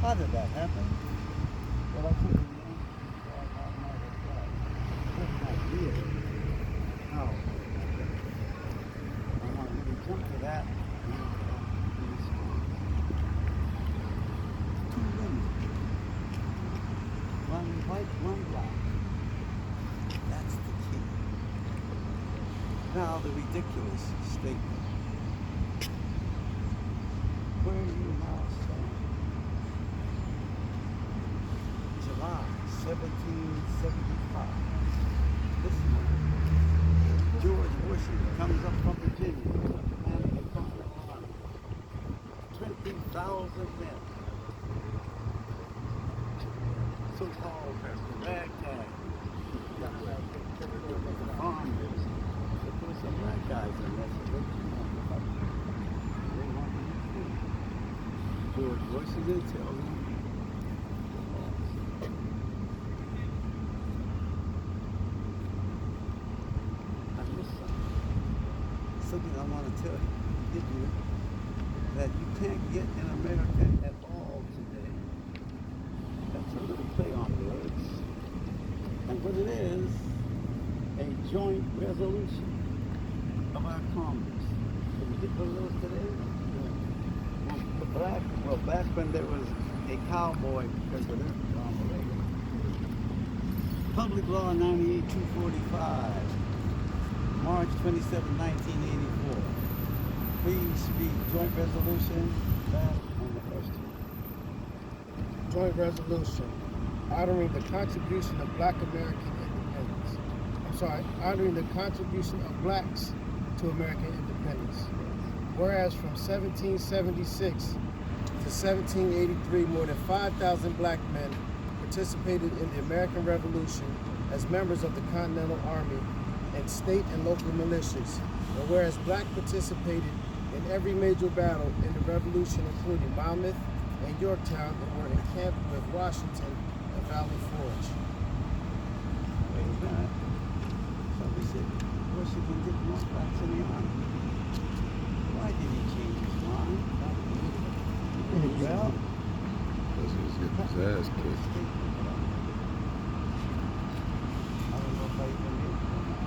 How did that happen? Well, I think how? I want to really jump to that. Two women. One white, one black. That's the key. Now the ridiculous statement. Where you now stand. July 1775. This month, George Washington comes up from Virginia with a command of the Continental Army. 20,000 men. So-called ragtag. Farmers. They put some black guys in there so they can George Washington tells them, I missed something I want to tell you, that you can't get in America at all today. That's a little play on words. And what it is, a joint resolution of our Congress. Can we get one of those today? Back when there was a cowboy president, Ronald Reagan. Public Law 98-245, March 27, 1984. Please read joint resolution back on the first one. Joint resolution honoring the contribution of Black American independence. Honoring the contribution of blacks to American independence. Whereas from 1776 to 1783, more than 5,000 black men participated in the American Revolution as members of the Continental Army and state and local militias. And whereas black participated in every major battle in the Revolution, including Monmouth and Yorktown, and were encamped with Washington at Valley Forge. Wait a minute. Somebody said Washington didn't want blacks in the army. Why did he change his mind? Well, because he was getting his ass kicked. I don't know if I even knew it or not.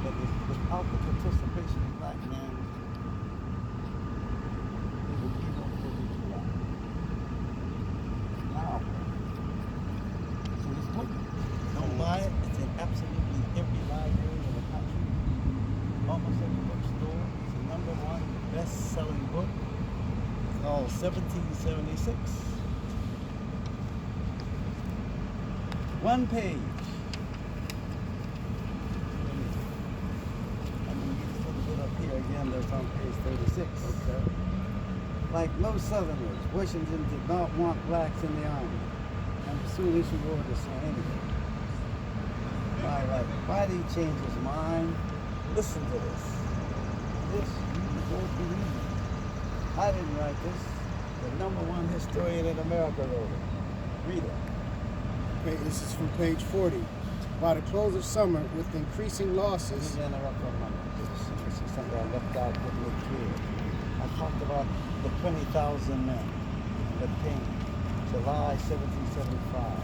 But without the participation of black men, they would be no further to life. Now, so this book, don't buy it. It's in absolutely every library in the country, almost every bookstore. It's the #1 best-selling book. Called 1776. One page. I'm going to get a little bit up here again. That's on page 36. Okay. Like most Southerners, Washington did not want blacks in the army, and soon issued orders for anything. Why did he change his mind? Listen to this. This you won't believe it. I didn't write this. The #1 historian in America wrote it. Read it. This is from page 40. By the close of summer, with increasing losses. Let me interrupt for a moment. This is something I left out didn't look clear. I talked about the 20,000 men that came July 1775.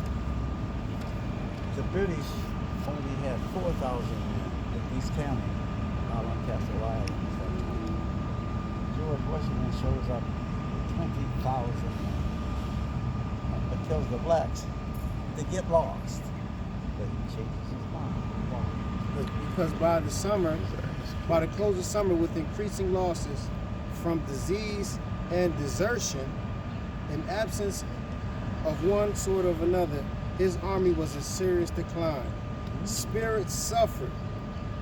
The British only had 4,000 men at East County, out on Castle Island. George Washington shows up with 20,000 men, but tells the blacks to get lost. But he changes his mind. Why? Because by the close of summer, with increasing losses from disease and desertion, in absence of one sort of another, his army was in serious decline. Spirits suffered.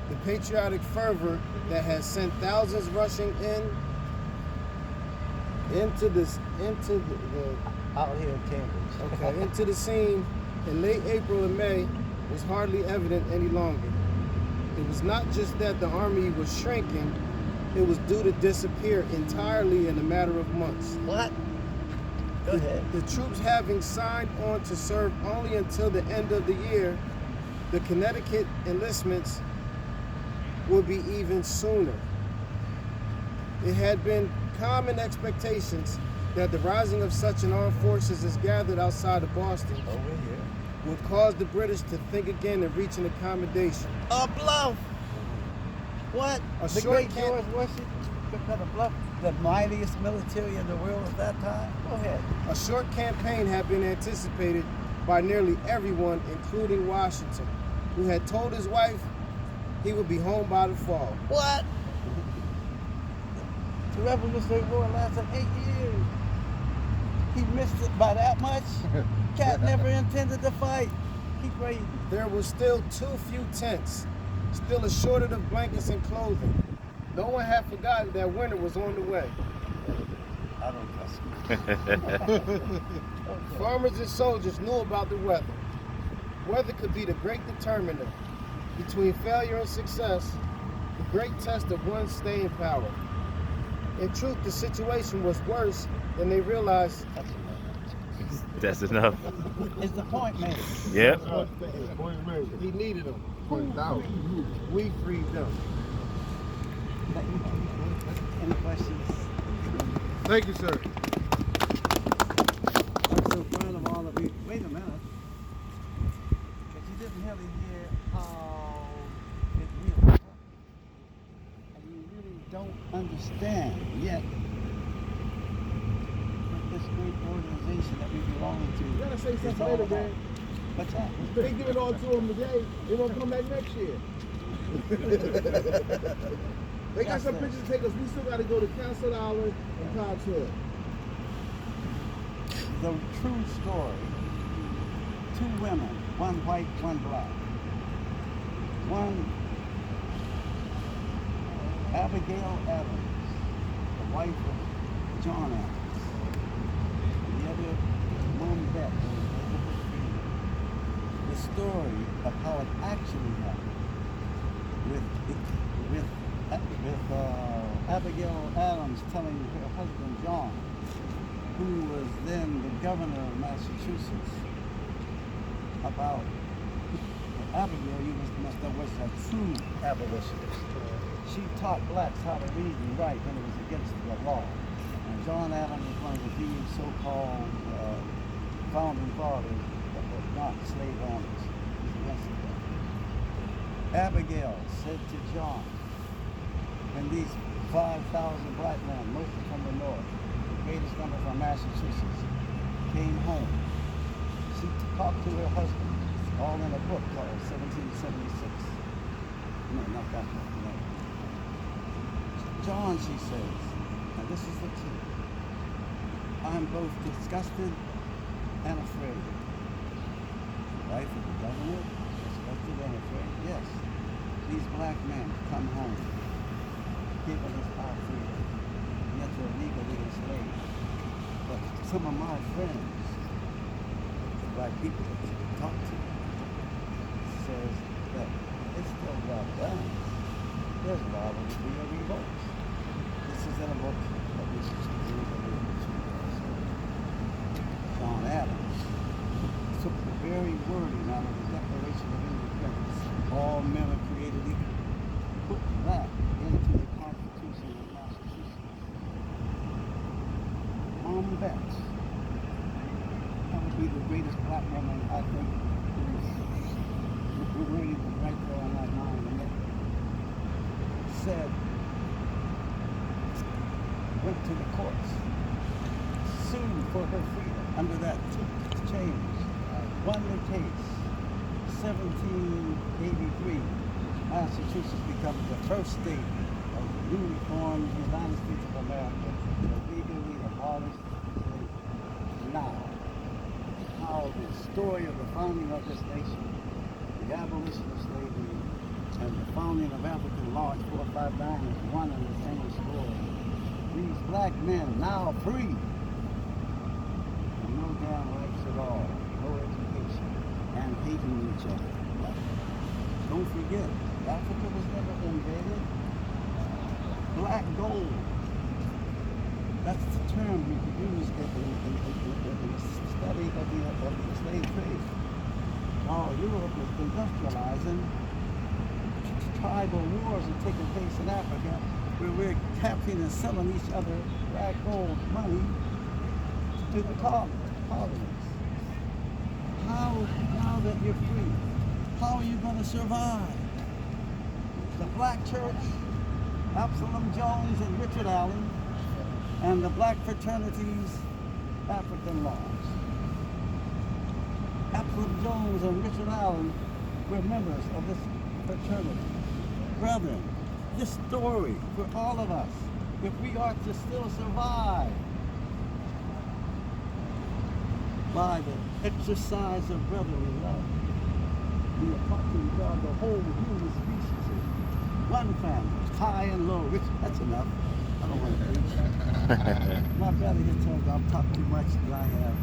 The patriotic fervor that had sent thousands rushing into the out here in Cambridge. Okay, into the scene in late April and May was hardly evident any longer. It was not just that the army was shrinking, it was due to disappear entirely in a matter of months. What? Go ahead. The troops having signed on to serve only until the end of the year, the Connecticut enlistments would be even sooner. It had been common expectations that the rising of such an armed forces as gathered outside of Boston Over here. would cause the British to think again and reach an accommodation. A bluff. What? A The short great camp- George Washington took a bluff. The mightiest military in the world at that time. Go ahead. A short campaign had been anticipated by nearly everyone, including Washington, who had told his wife he would be home by the fall. What? The Revolutionary War lasted 8 years. He missed it by that much. Cat never intended to fight. Keep reading. There were still too few tents, still a shortage of blankets and clothing. No one had forgotten that winter was on the way. I don't trust you. Farmers and soldiers knew about the weather. Weather could be the great determinant between failure and success, the great test of one's staying power. In truth, the situation was worse than they realized. That's enough. Is the point made? Yep. He needed them. $20,000. We freed them. Any questions? Thank you, sir. I'm so proud of all of you. Wait a minute. Because you didn't really hear how it really works. And you really don't understand yet what this great organization that we belong to. You gotta say is something all later, about. man. What's that? They give it all to them today. They gonna come back next year. They got some pictures to take us. We still gotta go to Castle Island and Cobb's Hill. The true story. Two women, one white, one black. One Abigail Adams, the wife of John Adams. And the other Mom Beth. The story of how it actually happened with Abigail Adams telling her husband John, who was then the governor of Massachusetts, about Abigail. You must know was a true abolitionist. She taught blacks how to read and write when it was against the law. And John Adams was one of the few so-called founding fathers that were not slave owners. He was against the law. Abigail said to John, when these 5,000 black men, mostly from the north, the greatest number from Massachusetts, came home, she talked to her husband, all in a book called 1776. No, not that book, no. John, she says, and this is the truth, I'm both disgusted and afraid. The wife of the governor, disgusted and afraid. Yes, these black men come home, giving us our freedom, yet they're legally enslaved. But some of my friends, the black people that you talk to, says that it's still well done. There's rivalry or revolt. This is in a book that we should read. John Adams took the very wording out of the Declaration of Independence. All men are created equal. Put that into the Constitution of Massachusetts. Mom Betts, that would be the greatest black woman I think who's really right there on that line. And said, went to the courts, sued for her freedom under that change, won the case. 1783, Massachusetts becomes the first state of the newly formed United States of America that legally abolished slavery. Now, how the story of the founding of this nation, the abolition of slavery, and the founding of African law, 459 is one and the same story. These black men now free, and no damn rights at all, no education, and hating each other. Don't forget, Africa was never invaded. Black gold. That's the term we use in the study of the slave trade. While Europe was industrializing, tribal wars are taking place in Africa, where we're capturing and selling each other black gold money to the colonies. How, now that you're free, how are you going to survive? The black church, Absalom Jones and Richard Allen, and the black fraternities, African laws. Absalom Jones and Richard Allen were members of this fraternity. Brethren, this story for all of us, if we are to still survive by the exercise of brotherly love, we are talking about the whole human species. One family, high and low, rich, that's enough. I don't want to preach. My brother here tells me I'm talking too much, and I have